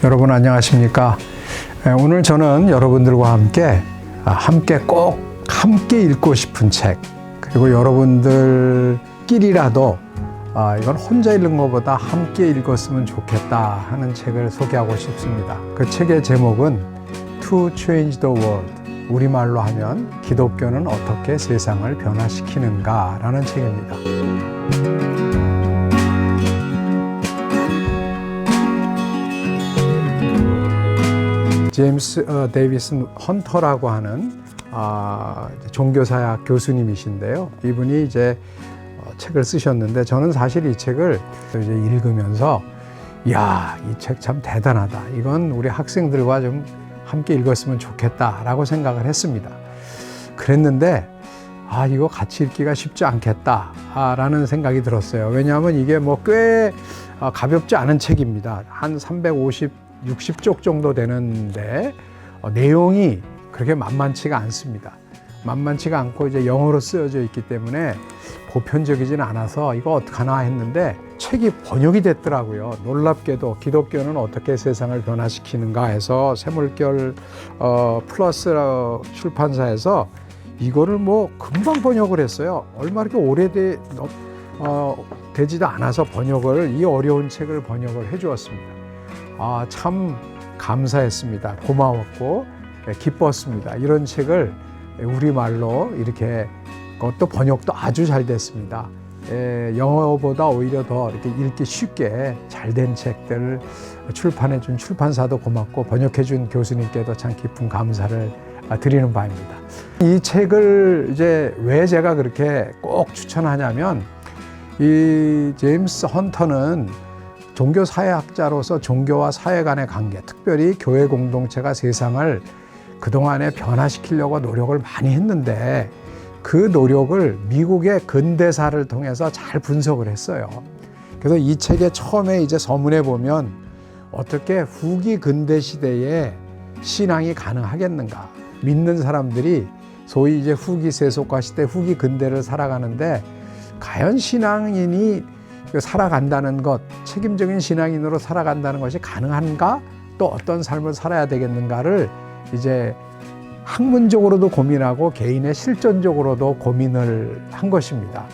여러분 안녕하십니까? 오늘 저는 여러분들과 함께 꼭 함께 읽고 싶은 책, 그리고 여러분들끼리라도 이건 혼자 읽는 것보다 함께 읽었으면 좋겠다 하는 책을 소개하고 싶습니다. 그 책의 제목은 To Change the World, 우리말로 하면 기독교는 어떻게 세상을 변화시키는가 라는 책입니다. 제임스 데이비슨 헌터라고 하는 종교사학 교수님이신데요. 이분이 이제 책을 쓰셨는데, 저는 사실 이 책을 이제 읽으면서 이야, 이 책 참 대단하다. 이건 우리 학생들과 좀 함께 읽었으면 좋겠다라고 생각을 했습니다. 그랬는데 이거 같이 읽기가 쉽지 않겠다라는 생각이 들었어요. 왜냐하면 이게 꽤 가볍지 않은 책입니다. 한 350-60쪽 정도 되는데 내용이 그렇게 만만치가 않습니다. 만만치가 않고 이제 영어로 쓰여져 있기 때문에 보편적이진 않아서 이거 어떡하나 했는데 책이 번역이 됐더라고요. 놀랍게도 기독교는 어떻게 세상을 변화시키는가 해서 새물결 플러스 출판사에서 이거를 금방 번역을 했어요. 얼마 그렇게 되지도 않아서 이 어려운 책을 번역을 해 주었습니다. 참 감사했습니다. 고마웠고 기뻤습니다. 이런 책을 우리말로 이렇게, 그것도 번역도 아주 잘 됐습니다. 영어보다 오히려 더 이렇게 읽기 쉽게 잘 된 책들을 출판해 준 출판사도 고맙고 번역해 준 교수님께도 참 깊은 감사를 드리는 바입니다. 이 책을 이제 왜 제가 그렇게 꼭 추천하냐면, 이 제임스 헌터는 종교사회학자로서 종교와 사회 간의 관계, 특별히 교회 공동체가 세상을 그동안에 변화시키려고 노력을 많이 했는데, 그 노력을 미국의 근대사를 통해서 잘 분석을 했어요. 그래서 이 책의 처음에 이제 서문에 보면 어떻게 후기 근대 시대에 신앙이 가능하겠는가, 믿는 사람들이 소위 이제 후기 세속화 시대, 후기 근대를 살아가는데 과연 신앙인이 살아간다는 것, 책임적인 신앙인으로 살아간다는 것이 가능한가? 또 어떤 삶을 살아야 되겠는가를 이제 학문적으로도 고민하고 개인의 실전적으로도 고민을 한 것입니다.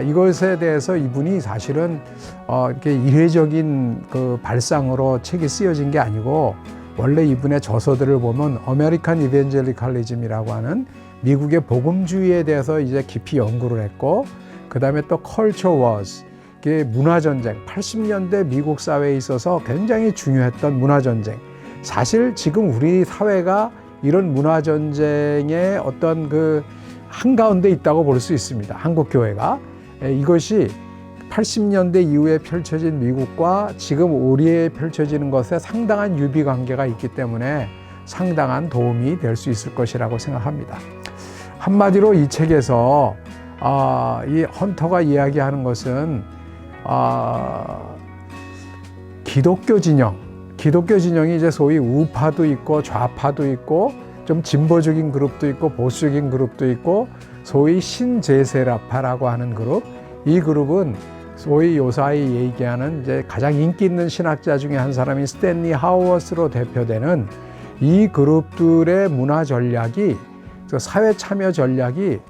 이것에 대해서 이분이 사실은 이렇게 이례적인 그 발상으로 책이 쓰여진 게 아니고, 원래 이분의 저서들을 보면 아메리칸 이벤젤리칼리즘이라고 하는 미국의 복음주의에 대해서 이제 깊이 연구를 했고, 그 다음에 또 컬처 워즈, 문화전쟁, 80년대 미국 사회에 있어서 굉장히 중요했던 문화전쟁. 사실 지금 우리 사회가 이런 문화전쟁의 어떤 그 한가운데 있다고 볼 수 있습니다. 한국교회가. 이것이 80년대 이후에 펼쳐진 미국과 지금 우리에 펼쳐지는 것에 상당한 유비관계가 있기 때문에 상당한 도움이 될 수 있을 것이라고 생각합니다. 한마디로 이 책에서 이 헌터가 이야기하는 것은 기독교 진영이 이제 소위 우파도 있고 좌파도 있고 좀 진보적인 그룹도 있고 보수적인 그룹도 있고 소위 신제세라파라고 하는 그룹, 이 그룹은 소위 요사이 얘기하는 이제 가장 인기 있는 신학자 중에 한 사람이 스탠리 하우어스로 대표되는 이 그룹들의 문화 전략이, 사회 참여 전략이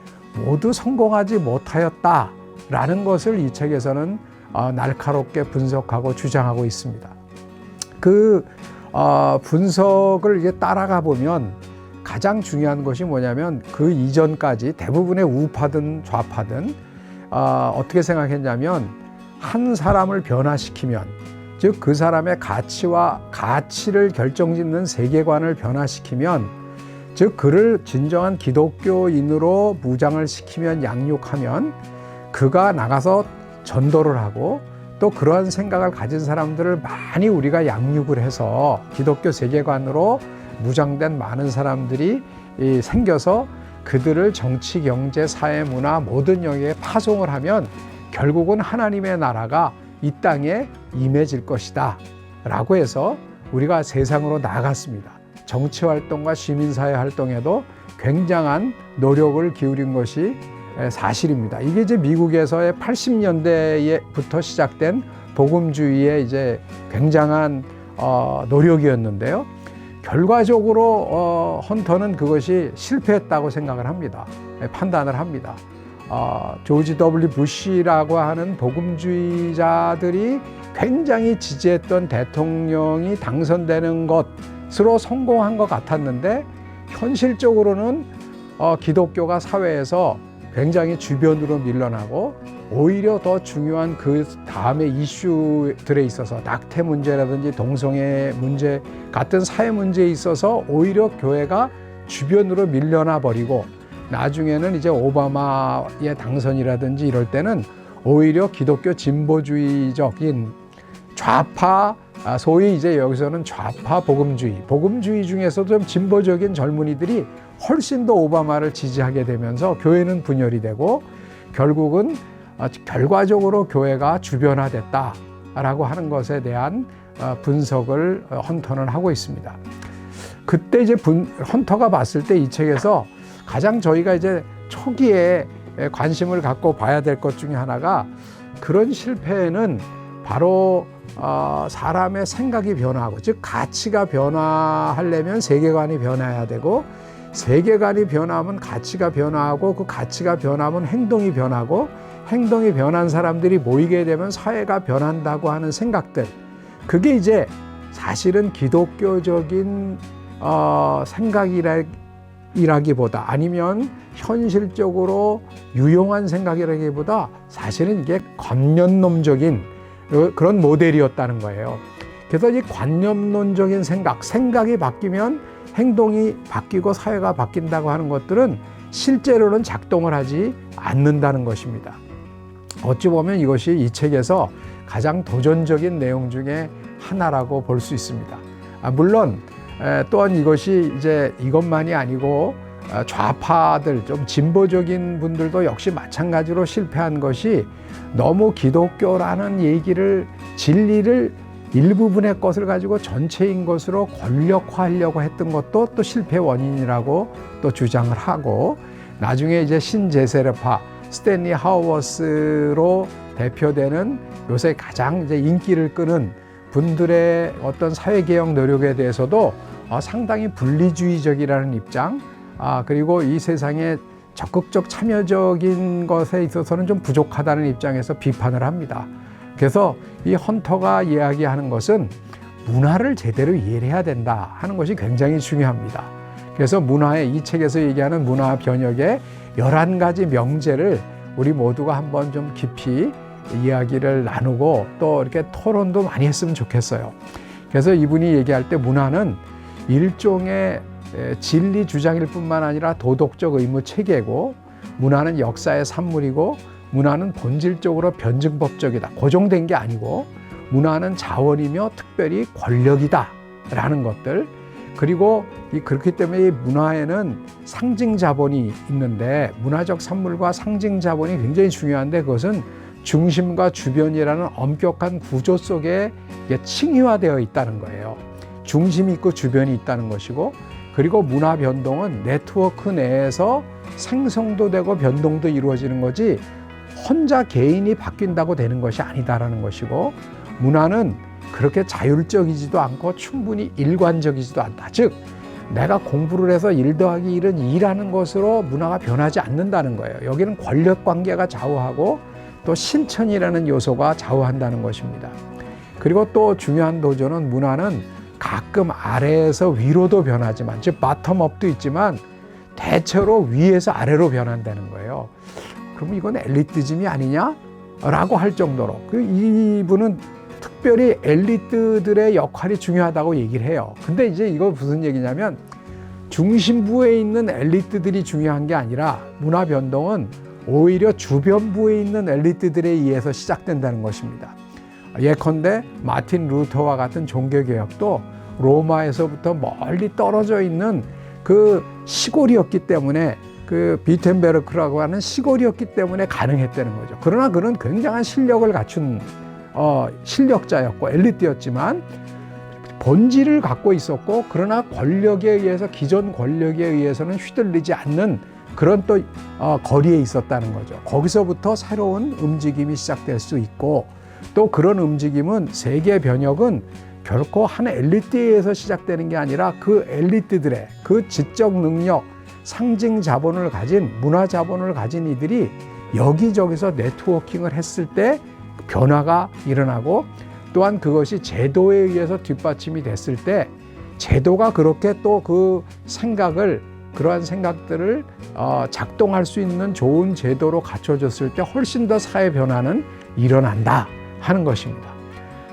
모두 성공하지 못하였다라는 것을 이 책에서는 날카롭게 분석하고 주장하고 있습니다. 그 분석을 이게 따라가 보면 가장 중요한 것이 뭐냐면, 그 이전까지 대부분의 우파든 좌파든 어떻게 생각했냐면, 한 사람을 변화시키면, 즉 그 사람의 가치를 결정짓는 세계관을 변화시키면, 즉 그를 진정한 기독교인으로 무장을 시키면, 양육하면 그가 나가서 전도를 하고, 또 그러한 생각을 가진 사람들을 많이 우리가 양육을 해서 기독교 세계관으로 무장된 많은 사람들이 생겨서 그들을 정치, 경제, 사회, 문화 모든 영역에 파송을 하면 결국은 하나님의 나라가 이 땅에 임해질 것이다 라고 해서 우리가 세상으로 나아갔습니다. 정치 활동과 시민사회 활동에도 굉장한 노력을 기울인 것이 사실입니다. 이게 이제 미국에서의 80년대부터 시작된 복음주의의 이제 굉장한 노력이었는데요. 결과적으로 헌터는 그것이 실패했다고 생각을 합니다. 판단을 합니다. 조지 W. 부시라고 하는 복음주의자들이 굉장히 지지했던 대통령이 당선되는 것으로 성공한 것 같았는데 현실적으로는 기독교가 사회에서 굉장히 주변으로 밀려나고 오히려 더 중요한 그 다음의 이슈들에 있어서 낙태 문제라든지 동성애 문제 같은 사회 문제에 있어서 오히려 교회가 주변으로 밀려나 버리고 나중에는 이제 오바마의 당선이라든지 이럴 때는 오히려 기독교 진보주의적인 좌파, 소위 이제 여기서는 좌파 복음주의 중에서도 좀 진보적인 젊은이들이 훨씬 더 오바마를 지지하게 되면서 교회는 분열이 되고 결국은 결과적으로 교회가 주변화됐다라고 하는 것에 대한 분석을 헌터는 하고 있습니다. 그때 이제 헌터가 봤을 때 이 책에서 가장 저희가 이제 초기에 관심을 갖고 봐야 될 것 중에 하나가 그런 실패에는 바로 사람의 생각이 변화하고 즉 가치가 변화하려면 세계관이 변화해야 되고 세계관이 변하면 가치가 변화하고 그 가치가 변하면 행동이 변하고 행동이 변한 사람들이 모이게 되면 사회가 변한다고 하는 생각들 그게 이제 사실은 기독교적인 생각이라기보다 아니면 현실적으로 유용한 생각이라기보다 사실은 이게 관념론적인 그런 모델이었다는 거예요. 그래서 이 관념론적인 생각이 바뀌면 행동이 바뀌고 사회가 바뀐다고 하는 것들은 실제로는 작동을 하지 않는다는 것입니다. 어찌 보면 이것이 이 책에서 가장 도전적인 내용 중에 하나라고 볼 수 있습니다. 물론 또한 이것이 이제 이것만이 아니고 좌파들 좀 진보적인 분들도 역시 마찬가지로 실패한 것이 너무 기독교라는 얘기를 진리를 일부분의 것을 가지고 전체인 것으로 권력화하려고 했던 것도 또 실패 원인이라고 또 주장을 하고 나중에 이제 신제세례파 스탠리 하우어스로 대표되는 요새 가장 이제 인기를 끄는 분들의 어떤 사회개혁 노력에 대해서도 상당히 분리주의적이라는 입장 그리고 이 세상에 적극적 참여적인 것에 있어서는 좀 부족하다는 입장에서 비판을 합니다. 그래서 이 헌터가 이야기하는 것은 문화를 제대로 이해를 해야 된다 하는 것이 굉장히 중요합니다. 그래서 이 책에서 얘기하는 문화 변혁의 11가지 명제를 우리 모두가 한번 좀 깊이 이야기를 나누고 또 이렇게 토론도 많이 했으면 좋겠어요. 그래서 이분이 얘기할 때 문화는 일종의 진리 주장일 뿐만 아니라 도덕적 의무 체계고 문화는 역사의 산물이고 문화는 본질적으로 변증법적이다. 고정된 게 아니고 문화는 자원이며 특별히 권력이다 라는 것들 그리고 그렇기 때문에 이 문화에는 상징 자본이 있는데 문화적 산물과 상징 자본이 굉장히 중요한데 그것은 중심과 주변이라는 엄격한 구조 속에 층위화되어 있다는 거예요. 중심이 있고 주변이 있다는 것이고 그리고 문화 변동은 네트워크 내에서 생성도 되고 변동도 이루어지는 거지 혼자 개인이 바뀐다고 되는 것이 아니다라는 것이고 문화는 그렇게 자율적이지도 않고 충분히 일관적이지도 않다. 즉 내가 공부를 해서 1 더하기 1은 2라는 것으로 문화가 변하지 않는다는 거예요. 여기는 권력관계가 좌우하고 또 실천이라는 요소가 좌우한다는 것입니다. 그리고 또 중요한 도전은 문화는 가끔 아래에서 위로도 변하지만 즉 바텀업도 있지만 대체로 위에서 아래로 변한다는 거예요. 그럼 이건 엘리트즘이 아니냐? 라고 할 정도로 이분은 특별히 엘리트들의 역할이 중요하다고 얘기를 해요. 근데 이제 이거 무슨 얘기냐면 중심부에 있는 엘리트들이 중요한 게 아니라 문화 변동은 오히려 주변부에 있는 엘리트들에 의해서 시작된다는 것입니다. 예컨대 마틴 루터와 같은 종교개혁도 로마에서부터 멀리 떨어져 있는 그 시골이었기 때문에 그 비텐베르크라고 하는 시골이었기 때문에 가능했다는 거죠. 그러나 그는 굉장한 실력을 갖춘 실력자였고 엘리트였지만 본질을 갖고 있었고 그러나 권력에 의해서 기존 권력에 의해서는 휘둘리지 않는 그런 또 거리에 있었다는 거죠. 거기서부터 새로운 움직임이 시작될 수 있고 또 그런 움직임은 세계 변혁은 결코 한 엘리트에서 시작되는 게 아니라 그 엘리트들의 그 지적 능력, 상징 자본을 가진, 문화 자본을 가진 이들이 여기저기서 네트워킹을 했을 때 변화가 일어나고, 또한 그것이 제도에 의해서 뒷받침이 됐을 때 제도가 그렇게 또 그 생각을, 그러한 생각들을 작동할 수 있는 좋은 제도로 갖춰졌을 때 훨씬 더 사회 변화는 일어난다 하는 것입니다.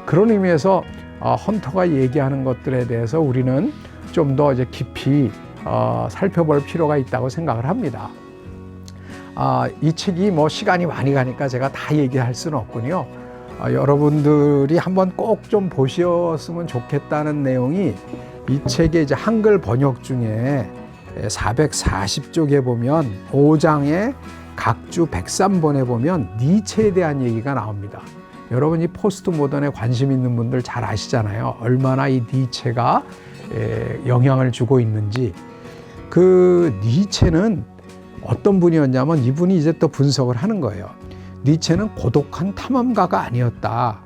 그런 의미에서 헌터가 얘기하는 것들에 대해서 우리는 좀 더 이제 깊이 살펴볼 필요가 있다고 생각을 합니다. 이 책이 뭐 시간이 많이 가니까 제가 다 얘기할 수는 없군요. 여러분들이 한번 꼭 좀 보셨으면 좋겠다는 내용이, 이 책의 이제 한글 번역 중에 440쪽에 보면 5장의 각주 103번에 보면 니체에 대한 얘기가 나옵니다. 여러분이 포스트 모던에 관심 있는 분들 잘 아시잖아요. 얼마나 이 니체가 영향을 주고 있는지. 그 니체는 어떤 분이었냐면, 이분이 이제 또 분석을 하는 거예요. 니체는 고독한 탐험가가 아니었다.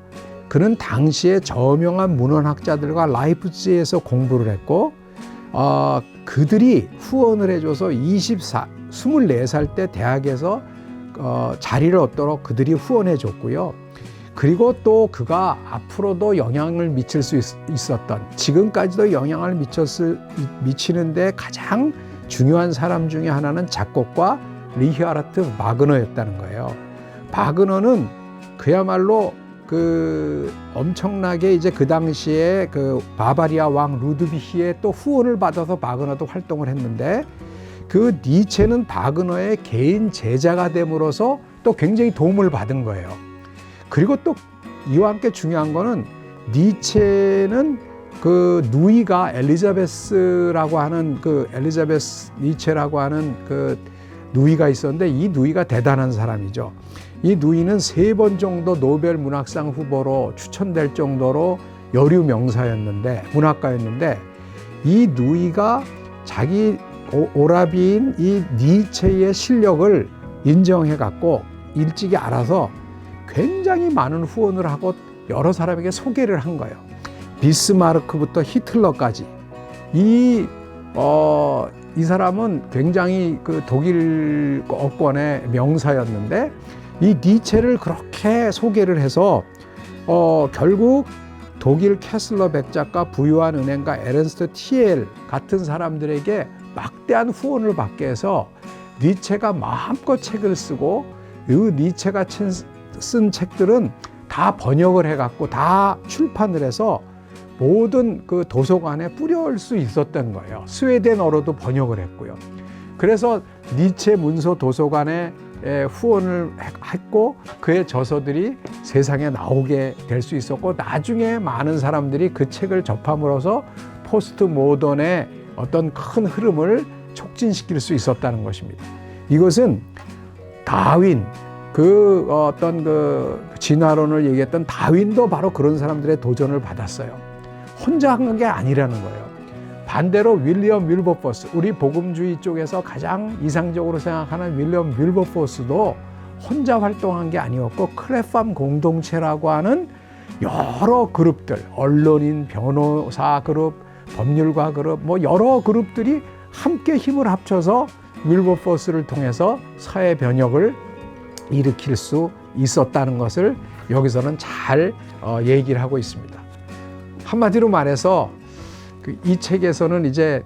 그는 당시에 저명한 문헌학자들과 라이프치히에서 공부를 했고, 그들이 후원을 해줘서 24살 때 대학에서 자리를 얻도록 그들이 후원해 줬고요. 그리고 또 그가 앞으로도 영향을 미칠 수 있었던, 지금까지도 영향을 미치는데 가장 중요한 사람 중에 하나는 작곡가 리히아르트 바그너였다는 거예요. 바그너는 그야말로 그 엄청나게 이제 그 당시에 그 바바리아 왕 루드비히의 또 후원을 받아서 바그너도 활동을 했는데, 그 니체는 바그너의 개인 제자가 됨으로써 또 굉장히 도움을 받은 거예요. 그리고 또 이와 함께 중요한 거는, 니체는 그 누이가 엘리자베스라고 하는, 그 엘리자베스 니체라고 하는 그 누이가 있었는데, 이 누이가 대단한 사람이죠. 이 누이는 3번 정도 노벨 문학상 후보로 추천될 정도로 여류 명사였는데, 문학가였는데, 이 누이가 자기 오라비인 이 니체의 실력을 인정해 갖고 일찍이 알아서 굉장히 많은 후원을 하고 여러 사람에게 소개를 한 거예요. 비스마르크부터 히틀러까지. 이 사람은 굉장히 그 독일 어권의 명사였는데, 이 니체를 그렇게 소개를 해서 결국 독일 캐슬러 백작가, 부유한 은행가 에른스트 티엘 같은 사람들에게 막대한 후원을 받게 해서 니체가 마음껏 책을 쓰고, 이 니체가 쓴 책들은 다 번역을 해갖고 다 출판을 해서 모든 그 도서관에 뿌려올 수 있었던 거예요. 스웨덴어로도 번역을 했고요. 그래서 니체 문서 도서관에 후원을 했고, 그의 저서들이 세상에 나오게 될 수 있었고, 나중에 많은 사람들이 그 책을 접함으로써 포스트 모던의 어떤 큰 흐름을 촉진시킬 수 있었다는 것입니다. 이것은 다윈, 그 어떤 그 진화론을 얘기했던 다윈도 바로 그런 사람들의 도전을 받았어요. 혼자 한 게 아니라는 거예요. 반대로 윌리엄 윌버포스, 우리 복음주의 쪽에서 가장 이상적으로 생각하는 윌리엄 윌버포스도 혼자 활동한 게 아니었고, 클레팜 공동체라고 하는 여러 그룹들, 언론인, 변호사 그룹, 법률가 그룹, 뭐 여러 그룹들이 함께 힘을 합쳐서 윌버포스를 통해서 사회 변혁을 일으킬 수 있었다는 것을 여기서는 잘 얘기를 하고 있습니다. 한마디로 말해서 이 책에서는 이제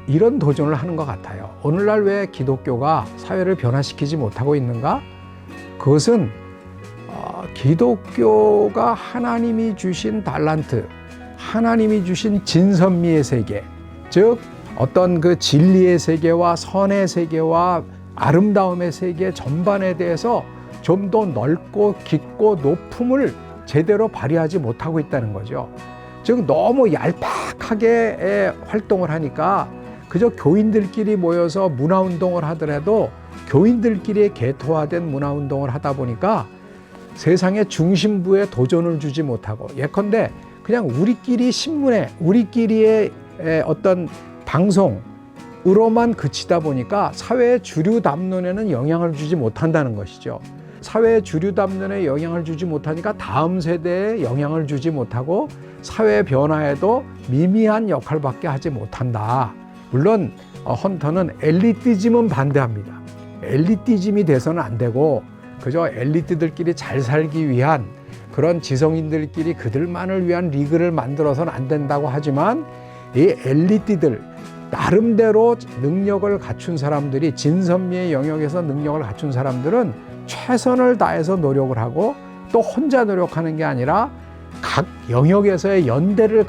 이런 도전을 하는 것 같아요. 오늘날 왜 기독교가 사회를 변화시키지 못하고 있는가? 그것은 기독교가 하나님이 주신 달란트, 하나님이 주신 진선미의 세계, 즉 어떤 그 진리의 세계와 선의 세계와 아름다움의 세계 전반에 대해서 좀 더 넓고 깊고 높음을 제대로 발휘하지 못하고 있다는 거죠. 즉 너무 얄팍하게 활동을 하니까 그저 교인들끼리 모여서 문화운동을 하더라도 교인들끼리 개토화된 문화운동을 하다 보니까 세상의 중심부에 도전을 주지 못하고, 예컨대 그냥 우리끼리 신문에 우리끼리의 어떤 방송으로만 그치다 보니까 사회의 주류 담론에는 영향을 주지 못한다는 것이죠. 사회 주류 담론에 영향을 주지 못하니까 다음 세대에 영향을 주지 못하고 사회 변화에도 미미한 역할밖에 하지 못한다. 물론 헌터는 엘리티즘은 반대합니다. 엘리티즘이 돼서는 안 되고 그저 엘리트들끼리 잘 살기 위한 그런 지성인들끼리 그들만을 위한 리그를 만들어서는 안 된다고 하지만 이 엘리트들 나름대로 능력을 갖춘 사람들이 진선미의 영역에서 능력을 갖춘 사람들은 최선을 다해서 노력을 하고 또 혼자 노력하는 게 아니라 각 영역에서의 연대를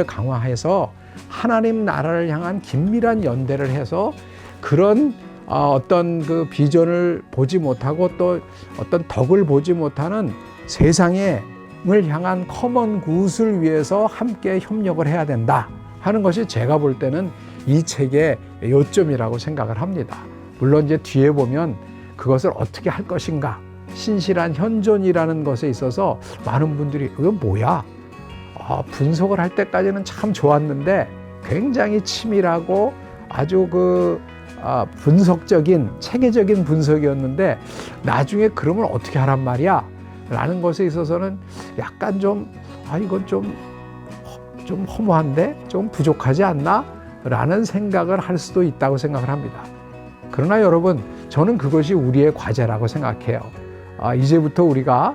강화해서 하나님 나라를 향한 긴밀한 연대를 해서 그런 어떤 그 비전을 보지 못하고 또 어떤 덕을 보지 못하는 세상을 향한 커먼 굿을 위해서 함께 협력을 해야 된다 하는 것이 제가 볼 때는 이 책의 요점이라고 생각을 합니다. 물론 이제 뒤에 보면 그것을 어떻게 할 것인가, 신실한 현존이라는 것에 있어서 많은 분들이 이건 뭐야? 분석을 할 때까지는 참 좋았는데 굉장히 치밀하고 아주 분석적인 체계적인 분석이었는데 나중에 그러면 어떻게 하란 말이야? 라는 것에 있어서는 약간 이건 좀 허무한데 좀 부족하지 않나? 라는 생각을 할 수도 있다고 생각을 합니다. 그러나 여러분, 저는 그것이 우리의 과제라고 생각해요. 이제부터 우리가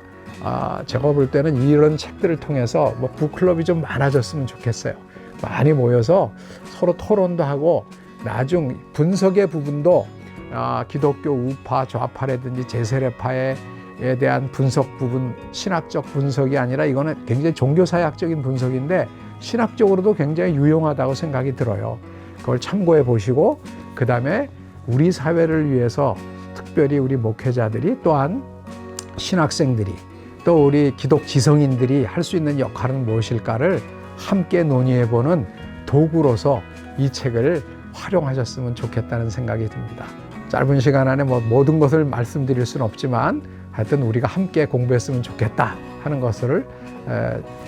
제가 볼 때는 이런 책들을 통해서 북클럽이 좀 많아졌으면 좋겠어요. 많이 모여서 서로 토론도 하고 나중 분석의 부분도 기독교 우파, 좌파라든지 제세례파에 대한 분석 부분, 신학적 분석이 아니라 이거는 굉장히 종교사역적인 분석인데 신학적으로도 굉장히 유용하다고 생각이 들어요. 그걸 참고해 보시고 그 다음에 우리 사회를 위해서 특별히 우리 목회자들이 또한 신학생들이 또 우리 기독 지성인들이 할 수 있는 역할은 무엇일까를 함께 논의해보는 도구로서 이 책을 활용하셨으면 좋겠다는 생각이 듭니다. 짧은 시간 안에 모든 것을 말씀드릴 수는 없지만 하여튼 우리가 함께 공부했으면 좋겠다 하는 것을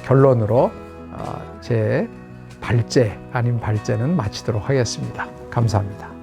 결론으로 제 발제 아닌 발제는 마치도록 하겠습니다. 감사합니다.